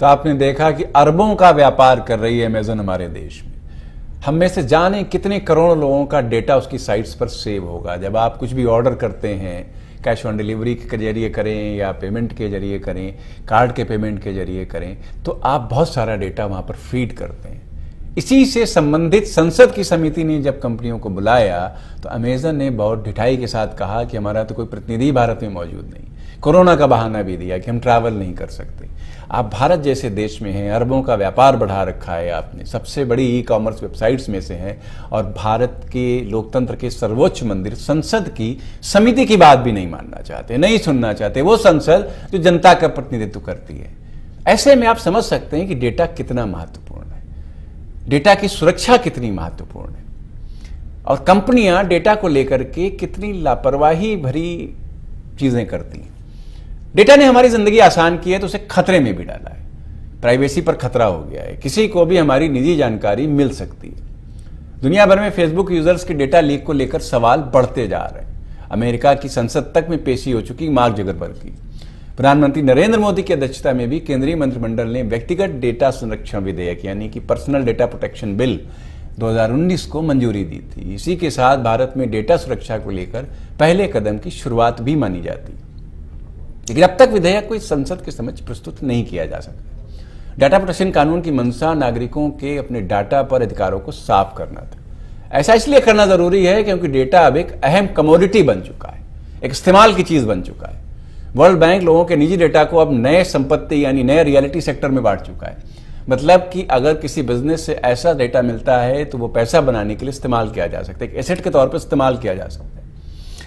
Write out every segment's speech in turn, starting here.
तो आपने देखा कि अरबों का व्यापार कर रही है अमेजन हमारे देश में। हम में से जाने कितने करोड़ लोगों का डेटा उसकी साइट्स पर सेव होगा। जब आप कुछ भी ऑर्डर करते हैं, कैश ऑन डिलीवरी के जरिए करें या पेमेंट के जरिए करें, कार्ड के पेमेंट के जरिए करें, तो आप बहुत सारा डेटा वहाँ पर फीड करते हैं। इसी से संबंधित संसद की समिति ने जब कंपनियों को बुलाया तो अमेजन ने बहुत ढिठाई के साथ कहा कि हमारा तो कोई प्रतिनिधि भारत में मौजूद नहीं। कोरोना का बहाना भी दिया कि हम ट्रैवल नहीं कर सकते। आप भारत जैसे देश में हैं, अरबों का व्यापार बढ़ा रखा है आपने, सबसे बड़ी ई कॉमर्स वेबसाइट्स में से हैं, और भारत के लोकतंत्र के सर्वोच्च मंदिर संसद की समिति की बात भी नहीं मानना चाहते, नहीं सुनना चाहते। वो संसद जो जनता का प्रतिनिधित्व करती है। ऐसे में आप समझ सकते हैं कि डेटा कितना महत्वपूर्ण है, डेटा की सुरक्षा कितनी महत्वपूर्ण है, और कंपनियां डेटा को लेकर के कितनी लापरवाही भरी चीजें करती हैं। डेटा ने हमारी जिंदगी आसान की है तो उसे खतरे में भी डाला है। प्राइवेसी पर खतरा हो गया है, किसी को भी हमारी निजी जानकारी मिल सकती है। दुनिया भर में फेसबुक यूजर्स के डेटा लीक को लेकर सवाल बढ़ते जा रहे हैं। अमेरिका की संसद तक में पेशी हो चुकी मार्क जकरबर्ग की। प्रधानमंत्री नरेंद्र मोदी की अध्यक्षता में भी केंद्रीय मंत्रिमंडल ने व्यक्तिगत डेटा संरक्षण विधेयक यानी कि पर्सनल डेटा प्रोटेक्शन बिल 2019 को मंजूरी दी थी। इसी के साथ भारत में डेटा सुरक्षा को लेकर पहले कदम की शुरुआत भी मानी जाती है। लेकिन अब तक विधेयक को इस संसद के समक्ष प्रस्तुत नहीं किया जा सका। डाटा प्रोटेक्शन कानून की मंशा नागरिकों के अपने डाटा पर अधिकारों को साफ करना था। ऐसा इसलिए करना जरूरी है क्योंकि डेटा अब एक अहम कमोडिटी बन चुका है, एक इस्तेमाल की चीज बन चुका है। वर्ल्ड बैंक लोगों के निजी डेटा को अब नए संपत्ति यानी नए रियलिटी सेक्टर में बांट चुका है। मतलब कि अगर किसी बिजनेस से ऐसा डेटा मिलता है तो वो पैसा बनाने के लिए इस्तेमाल किया जा सकता है, एक एसेट के तौर पर इस्तेमाल किया जा सकता है।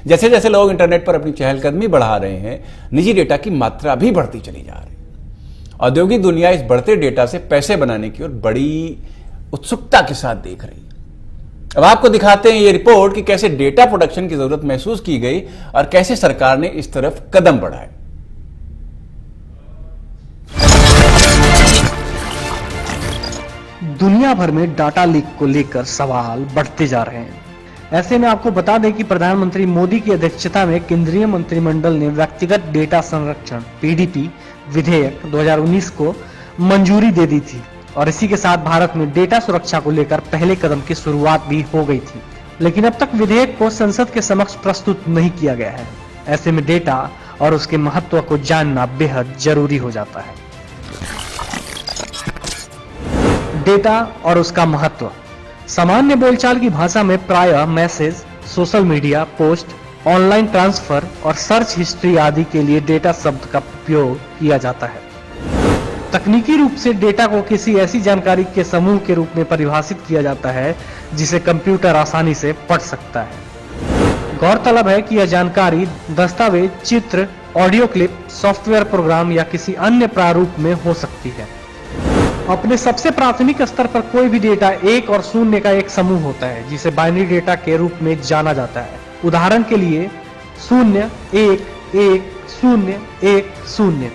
जैसे जैसे लोग इंटरनेट पर अपनी चहलकदमी बढ़ा रहे हैं, निजी डेटा की मात्रा भी बढ़ती चली जा रही है। औद्योगिक दुनिया इस बढ़ते डेटा से पैसे बनाने की ओर बड़ी उत्सुकता के साथ देख रही है। अब आपको दिखाते हैं ये रिपोर्ट कि कैसे डेटा प्रोटेक्शन की जरूरत महसूस की गई और कैसे सरकार ने इस तरफ कदम बढ़ाए। दुनिया भर में डाटा लीक को लेकर सवाल बढ़ते जा रहे हैं। ऐसे में आपको बता दें कि प्रधानमंत्री मोदी की अध्यक्षता में केंद्रीय मंत्रिमंडल ने व्यक्तिगत डेटा संरक्षण पीडीपी विधेयक 2019 को मंजूरी दे दी थी, और इसी के साथ भारत में डेटा सुरक्षा को लेकर पहले कदम की शुरुआत भी हो गई थी। लेकिन अब तक विधेयक को संसद के समक्ष प्रस्तुत नहीं किया गया है। ऐसे में डेटा और उसके महत्व को जानना बेहद जरूरी हो जाता है। डेटा और उसका महत्व सामान्य बोलचाल की भाषा में प्रायः message, social media post, online transfer और सर्च हिस्ट्री आदि के लिए डेटा शब्द का उपयोग किया जाता है। तकनीकी रूप से डेटा को किसी ऐसी जानकारी के समूह के रूप में परिभाषित किया जाता है जिसे कंप्यूटर आसानी से पढ़ सकता है। गौरतलब है कि यह जानकारी दस्तावेज, चित्र, ऑडियो क्लिप, सॉफ्टवेयर प्रोग्राम या किसी अन्य प्रारूप में हो सकती है। अपने सबसे प्राथमिक स्तर पर कोई भी डेटा एक और शून्य का एक समूह होता है जिसे बाइनरी डेटा के रूप में जाना जाता है। उदाहरण के लिए 0 1 1 0 1 0।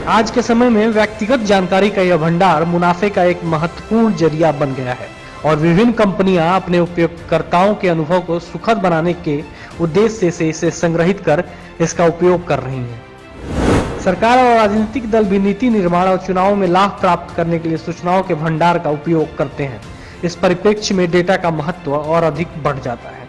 आज के समय में व्यक्तिगत जानकारी का यह भंडार मुनाफे का एक महत्वपूर्ण जरिया बन गया है, और विभिन्न कंपनियां अपने उपयोगकर्ताओं के अनुभव को सुखद बनाने के उद्देश्य से इसे संग्रहित कर इसका उपयोग कर रही हैं। सरकार और राजनीतिक दल भी नीति निर्माण और चुनाव में लाभ प्राप्त करने के लिए सूचनाओं के भंडार का उपयोग करते हैं। इस परिप्रेक्ष्य में डेटा का महत्व और अधिक बढ़ जाता है।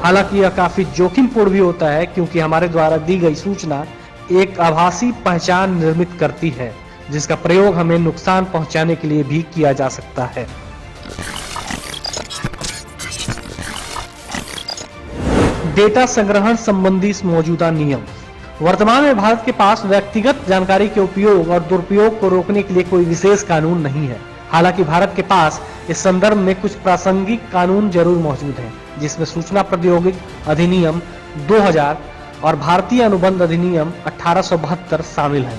हालांकि यह काफी जोखिमपूर्ण भी होता है, क्योंकि हमारे द्वारा दी गई सूचना एक आभासी पहचान निर्मित करती है, जिसका प्रयोग हमें नुकसान पहुंचाने के लिए भी किया जा सकता है। डेटा संग्रहण संबंधी मौजूदा नियम। वर्तमान में भारत के पास व्यक्तिगत जानकारी के उपयोग और दुरुपयोग को रोकने के लिए कोई विशेष कानून नहीं है। हालांकि भारत के पास इस संदर्भ में कुछ प्रासंगिक कानून जरूर मौजूद हैं, जिसमें सूचना प्रौद्योगिकी अधिनियम 2000 और भारतीय अनुबंध अधिनियम 1872 शामिल है।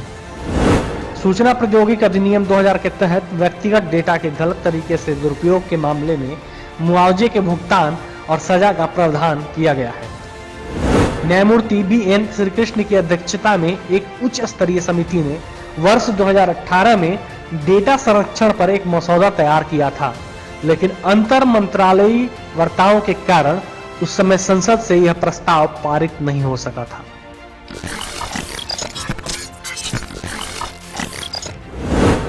सूचना प्रौद्योगिकी अधिनियम 2000 के तहत व्यक्तिगत डेटा के गलत तरीके से दुरुपयोग के मामले में मुआवजे के भुगतान और सजा का प्रावधान किया गया है। न्यायमूर्ति BN श्रीकृष्ण की अध्यक्षता में एक उच्च स्तरीय समिति ने वर्ष 2018 में डेटा संरक्षण पर एक मसौदा तैयार किया था, लेकिन अंतर मंत्रालयी वार्ताओं के कारण उस समय संसद से यह प्रस्ताव पारित नहीं हो सका था।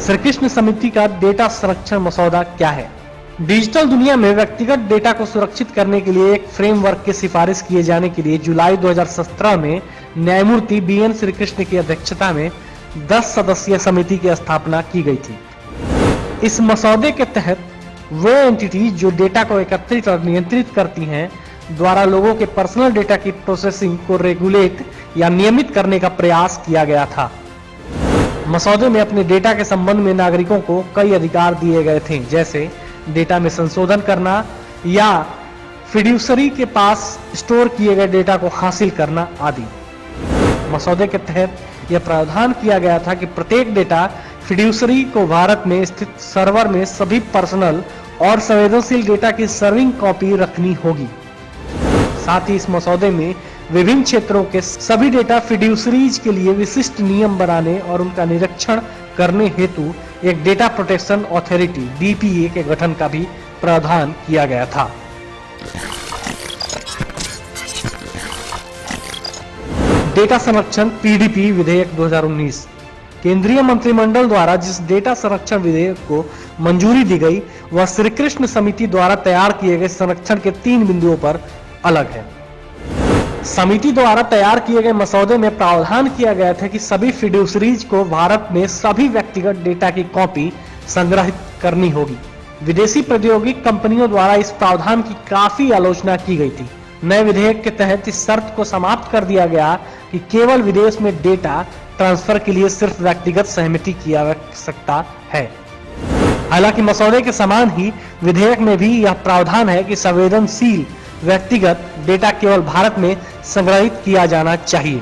श्री कृष्ण समिति का डेटा संरक्षण मसौदा क्या है? डिजिटल दुनिया में व्यक्तिगत डेटा को सुरक्षित करने के लिए एक फ्रेमवर्क की सिफारिश किए जाने के लिए जुलाई 2017 में न्यायमूर्ति बीएन श्रीकृष्ण की अध्यक्षता में 10 सदस्यीय समिति की स्थापना की गई थी। इस मसौदे के तहत वो एंटिटी जो डेटा को एकत्रित और नियंत्रित करती हैं द्वारा लोगों के पर्सनल डेटा की प्रोसेसिंग को रेगुलेट या नियमित करने का प्रयास किया गया था। मसौदे में अपने डेटा के संबंध में नागरिकों को कई अधिकार दिए गए थे, जैसे डेटा में संशोधन करना या फिड्यूसरी के पास स्टोर किए गए डेटा को हासिल करना आदि। मसौदे के तहत यह प्रावधान किया गया था कि प्रत्येक डेटा फिड्यूसरी को भारत में स्थित सर्वर में सभी पर्सनल और संवेदनशील डेटा की सर्विंग कॉपी रखनी होगी। साथ ही इस मसौदे में विभिन्न क्षेत्रों के सभी डेटा फिड्यूसरीज के लिए विशिष्ट नियम बनाने और उनका निरीक्षण करने हेतु एक डेटा प्रोटेक्शन अथॉरिटी डीपीए के गठन का भी प्रावधान किया गया था। डेटा संरक्षण पीडीपी विधेयक 2019। केंद्रीय मंत्रिमंडल द्वारा जिस डेटा संरक्षण विधेयक को मंजूरी दी गई वह श्री कृष्ण समिति द्वारा तैयार किए गए संरक्षण के 3 बिंदुओं पर अलग है। समिति द्वारा तैयार किए गए मसौदे में प्रावधान किया गया था कि सभी फिड्यूसरीज को भारत में सभी व्यक्तिगत डेटा की कॉपी संग्रहित करनी होगी। विदेशी प्रौद्योगिकी कंपनियों द्वारा इस प्रावधान की काफी आलोचना की गई थी। नए विधेयक के तहत इस शर्त को समाप्त कर दिया गया कि केवल विदेश में डेटा ट्रांसफर के लिए सिर्फ व्यक्तिगत सहमति की आवश्यकता है। हालांकि मसौदे के समान ही विधेयक में भी यह प्रावधान है कि संवेदनशील व्यक्तिगत डेटा केवल भारत में संग्रहित किया जाना चाहिए।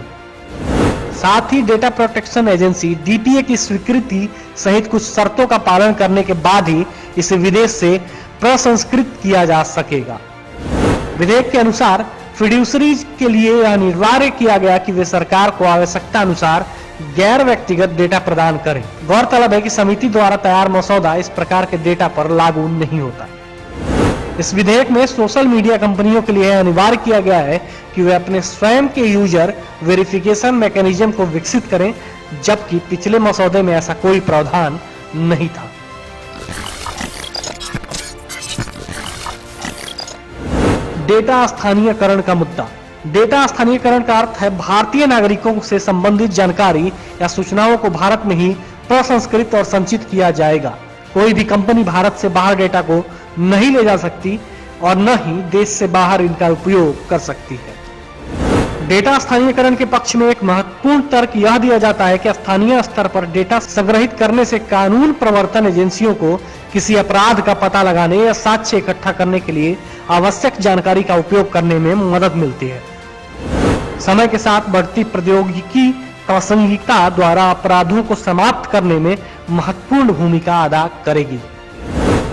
साथ ही डेटा प्रोटेक्शन एजेंसी डीपीए की स्वीकृति सहित कुछ शर्तों का पालन करने के बाद ही इसे विदेश से प्रसंस्कृत किया जा सकेगा। विधेयक के अनुसार फिड्यूसरीज के लिए यह अनिवार्य किया गया कि वे सरकार को आवश्यकता अनुसार गैर व्यक्तिगत डेटा प्रदान करें। गौरतलब है कि समिति द्वारा तैयार मसौदा इस प्रकार के डेटा पर लागू नहीं होता। इस विधेयक में सोशल मीडिया कंपनियों के लिए अनिवार्य किया गया है कि वे अपने स्वयं के यूजर वेरिफिकेशन मैकेनिज्म को विकसित करें, जबकि पिछले मसौदे में ऐसा कोई प्रावधान नहीं था। डेटा स्थानीयकरण का मुद्दा। डेटा स्थानीयकरण का अर्थ है भारतीय नागरिकों से संबंधित जानकारी या सूचनाओं को भारत में ही प्रसंस्कृत और संचित किया जाएगा। कोई भी कंपनी भारत से बाहर डेटा को नहीं ले जा सकती और न ही देश से बाहर इनका उपयोग कर सकती है। डेटा स्थानीयकरण के पक्ष में एक महत्वपूर्ण तर्क यह दिया जाता है कि स्थानीय स्तर पर डेटा संग्रहित करने से कानून प्रवर्तन एजेंसियों को किसी अपराध का पता लगाने या साक्ष्य इकट्ठा करने के लिए आवश्यक जानकारी का उपयोग करने में मदद मिलती है। समय के साथ बढ़ती प्रौद्योगिकी प्रासंगिकता द्वारा अपराधों को समाप्त करने में महत्वपूर्ण भूमिका अदा करेगी।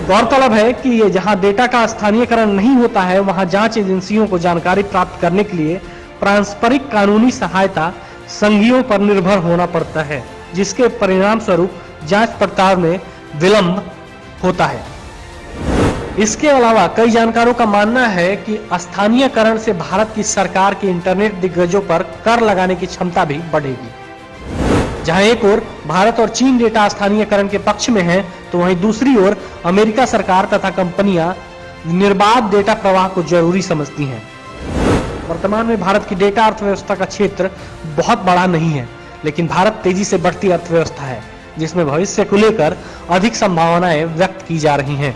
गौरतलब है कि ये जहां डेटा का स्थानीयकरण नहीं होता है वहां जांच एजेंसियों को जानकारी प्राप्त करने के लिए पारस्परिक कानूनी सहायता संघियों पर निर्भर होना पड़ता है, जिसके परिणाम स्वरूप जांच पड़ताल में विलंब होता है। इसके अलावा कई जानकारों का मानना है कि स्थानीयकरण से भारत की सरकार के इंटरनेट दिग्गजों पर कर लगाने की क्षमता भी बढ़ेगी। जहां एक ओर भारत और चीन डेटा स्थानीयकरण के पक्ष में है, तो वहीं दूसरी ओर अमेरिका सरकार तथा कंपनियां निर्बाध डेटा प्रवाह को जरूरी समझती हैं। वर्तमान में भारत की डेटा अर्थव्यवस्था का क्षेत्र बहुत बड़ा नहीं है, लेकिन भारत तेजी से बढ़ती अर्थव्यवस्था है, जिसमें भविष्य को लेकर अधिक संभावनाएं व्यक्त की जा रही हैं।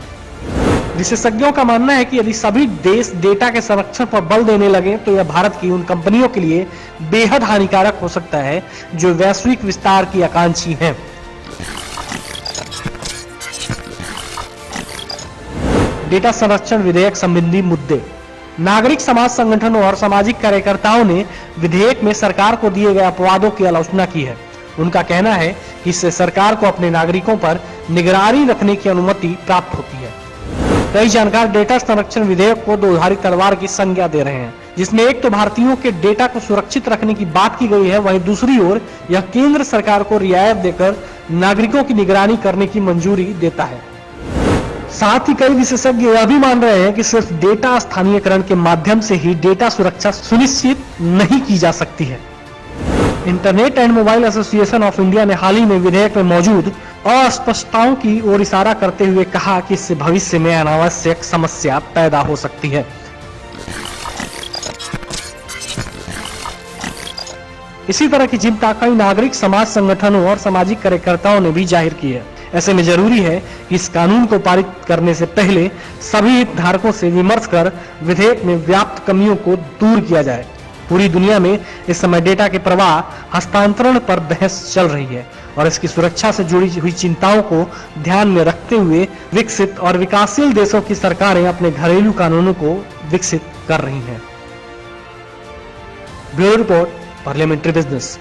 विशेषज्ञों का मानना है कि यदि सभी देश डेटा के संरक्षण पर बल देने लगे तो यह भारत की उन कंपनियों के लिए बेहद हानिकारक हो सकता है जो वैश्विक विस्तार की आकांक्षी हैं। डेटा संरक्षण विधेयक संबंधी मुद्दे। नागरिक समाज संगठनों और सामाजिक कार्यकर्ताओं ने विधेयक में सरकार को दिए गए अपवादों की आलोचना की है। उनका कहना है कि इससे सरकार को अपने नागरिकों पर निगरानी रखने की अनुमति प्राप्त होती है। कई जानकार डेटा संरक्षण विधेयक को दोधारी तलवार की संज्ञा दे रहे हैं, जिसमें एक तो भारतीयों के डेटा को सुरक्षित रखने की बात की गई है, वहीं दूसरी ओर यह केंद्र सरकार को रियायत देकर नागरिकों की निगरानी करने की मंजूरी देता है। साथ ही कई विशेषज्ञ यह भी मान रहे हैं कि सिर्फ डेटा स्थानीयकरण के माध्यम से ही डेटा सुरक्षा सुनिश्चित नहीं की जा सकती है। Internet and mobile association of India ने हाल ही में विधेयक में मौजूद अस्पष्टताओं की ओर इशारा करते हुए कहा कि इससे भविष्य में अनावश्यक समस्या पैदा हो सकती है। इसी तरह की चिंता कई नागरिक समाज संगठनों और सामाजिक कार्यकर्ताओं ने भी जाहिर की है। ऐसे में जरूरी है कि इस कानून को पारित करने से पहले सभी हितधारकों से विमर्श कर विधेयक में व्याप्त कमियों को दूर किया जाए। पूरी दुनिया में इस समय डेटा के प्रवाह हस्तांतरण पर बहस चल रही है और इसकी सुरक्षा से जुड़ी हुई चिंताओं को ध्यान में रखते हुए विकसित और विकासशील देशों की सरकारें अपने घरेलू कानूनों को विकसित कर रही हैं। Bureau report, parliamentary business.